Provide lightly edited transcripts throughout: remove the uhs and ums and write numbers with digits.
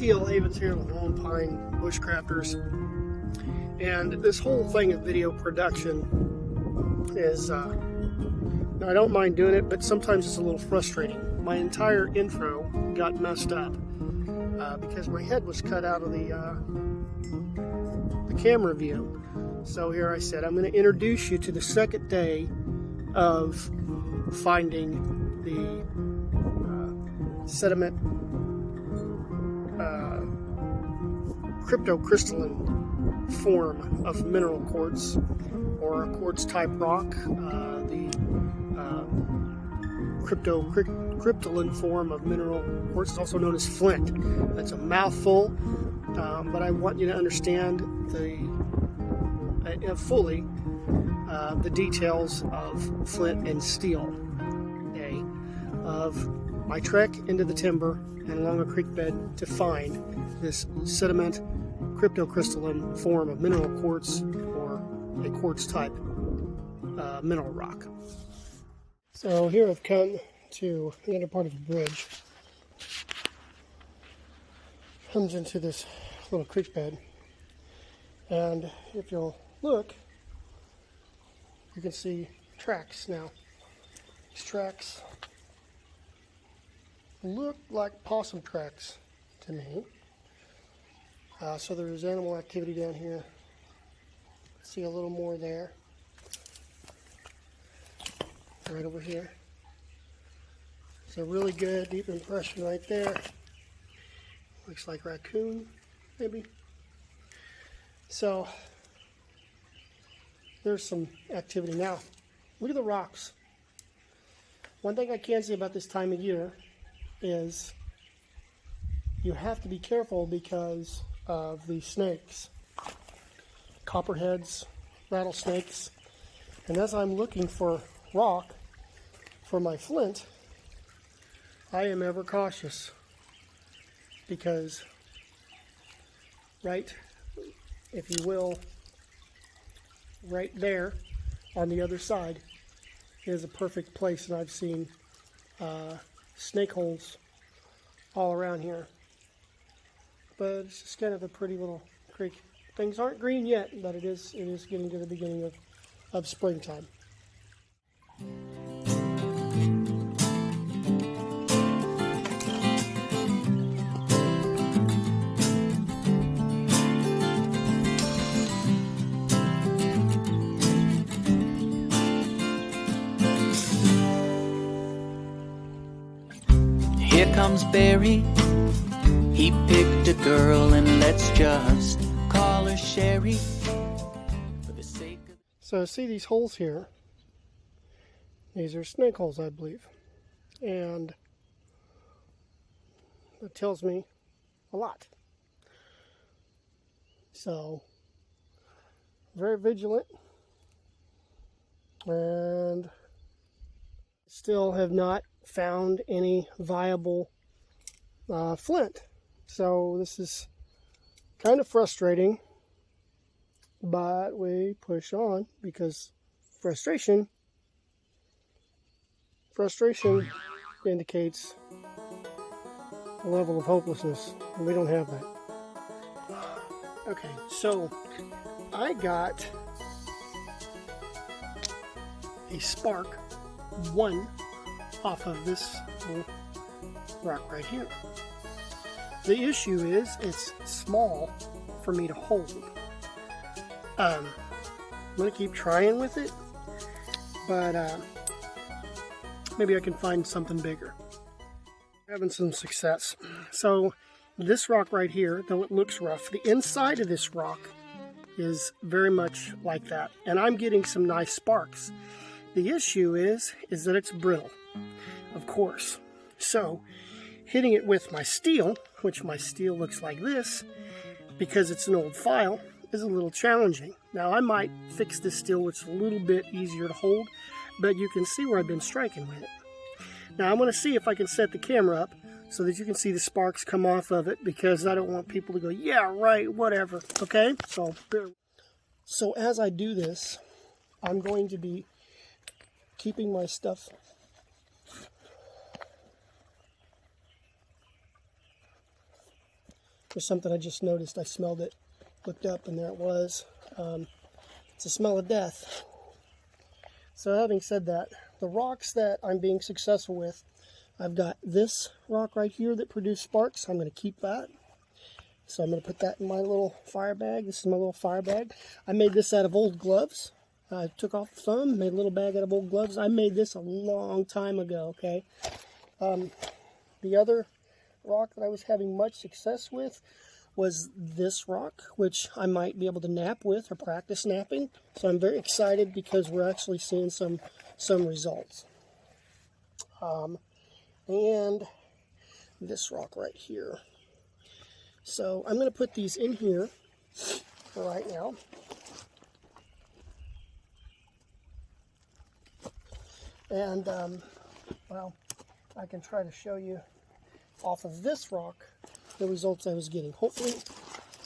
Steel Havens here with Lone Pine Bushcrafters, and this whole thing of video production is, now I don't mind doing it, but sometimes it's a little frustrating. My entire intro got messed up because my head was cut out of the camera view. So here I said, I'm going to introduce you to the second day of finding the sediment cryptocrystalline form of mineral quartz, or a quartz type rock, the cryptocrystalline form of mineral quartz is also known as Flint. That's a mouthful, but I want you to understand fully the details of flint and steel, of my trek into the timber and along a creek bed to find this sediment cryptocrystalline form of mineral quartz, or a quartz type mineral rock. So here I've come to the inner part of the bridge. Comes into this little creek bed, and if you'll look, you can see tracks now. These tracks look like possum tracks to me. So there's animal activity down here. See a little more there. Right over here. It's a really good deep impression right there. Looks like raccoon, maybe. So there's some activity now. Look at the rocks. One thing I can say about this time of year is you have to be careful because of the snakes, copperheads, rattlesnakes. And as I'm looking for rock for my flint, I am ever cautious, because right, if you will, right there on the other side is a perfect place, and I've seen snake holes all around here. But it's just kind of a pretty little creek. Things aren't green yet, but it is getting to the beginning of springtime. Here comes Barry. He picked a girl, and let's just call her Sherry for the sake of... So see these holes here? These are snake holes, I believe. And that tells me a lot. So, very vigilant. And still have not found any viable flint. So this is kind of frustrating, but we push on because frustration indicates a level of hopelessness, and we don't have that. Okay, so I got a spark one off of this little rock right here. The issue is it's small for me to hold. I'm going to keep trying with it, but maybe I can find something bigger. Having some success. So this rock right here, though it looks rough, the inside of this rock is very much like that, and I'm getting some nice sparks. The issue is that it's brittle, of course. So hitting it with my steel, which my steel looks like this, because it's an old file, is a little challenging. Now I might fix this steel, which is a little bit easier to hold, but you can see where I've been striking with it. Now I'm going to see if I can set the camera up so that you can see the sparks come off of it, because I don't want people to go, yeah, right, whatever, okay? So as I do this, I'm going to be keeping my stuff There's something I just noticed. I smelled it, looked up, and there it was. It's a smell of death. So having said that, the rocks that I'm being successful with, I've got this rock right here that produced sparks. I'm going to keep that. So I'm going to put that in my little fire bag. This is my little fire bag. I made this out of old gloves. I took off the thumb, made a little bag out of old gloves. I made this a long time ago, okay? The other rock that I was having much success with was this rock, which I might be able to nap with or practice napping. So I'm very excited because we're actually seeing some results. And this rock right here. So I'm going to put these in here for right now. And, well, I can try to show you off of this rock the results I was getting. Hopefully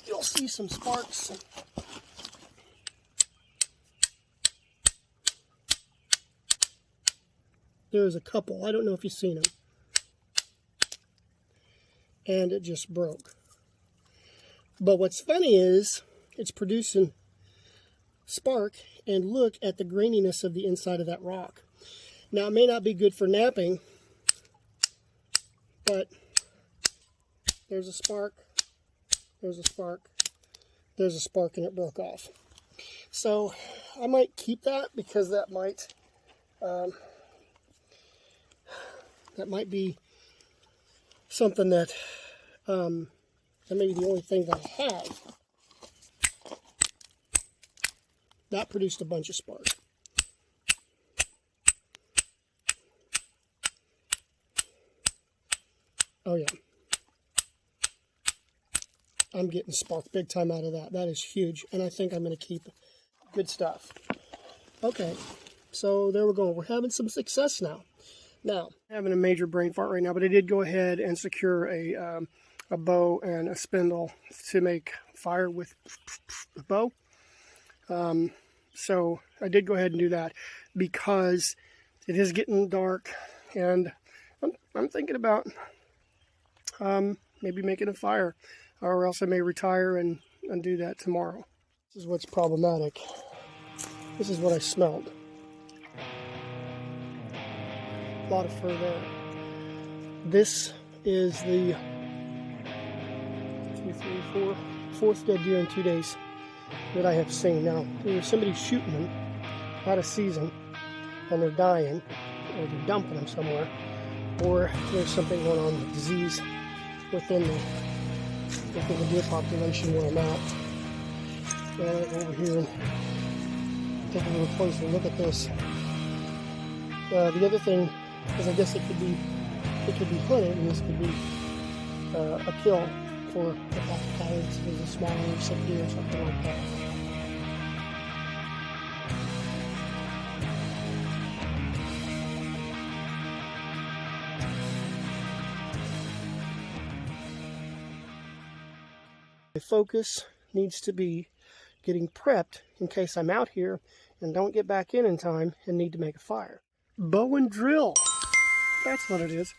you'll see some sparks. There's a couple. I don't know if you've seen them. And it just broke. But what's funny is it's producing spark, and look at the graininess of the inside of that rock. Now, it may not be good for napping, but there's a spark, there's a spark, there's a spark, and it broke off. So I might keep that because that might be something that may be the only thing that I have that produced a bunch of spark. Oh yeah, I'm getting spark big time out of that. That is huge, and I think I'm going to keep it. Good stuff. Okay, so there we're going. We're having some success now. Now, I'm having a major brain fart right now, but I did go ahead and secure a bow and a spindle to make fire with the bow. So I did go ahead and do that because it is getting dark, and I'm thinking about maybe making a fire, or else I may retire and do that tomorrow. This is what's problematic. This is what I smelled. A lot of fur there. This is the 2, 3, 4, fourth dead deer in 2 days that I have seen. Now, either somebody's shooting them out of season and they're dying, or they're dumping them somewhere, or there's something going on with disease within the deer population where I'm at. So I'm going to go over here and take a little closer look at this. The other thing is, I guess it could be hunted, and this could be a kill for the black coyotes if there's a smaller sick deer or something like that. My focus needs to be getting prepped in case I'm out here and don't get back in time and need to make a fire. Bow and drill. That's what it is.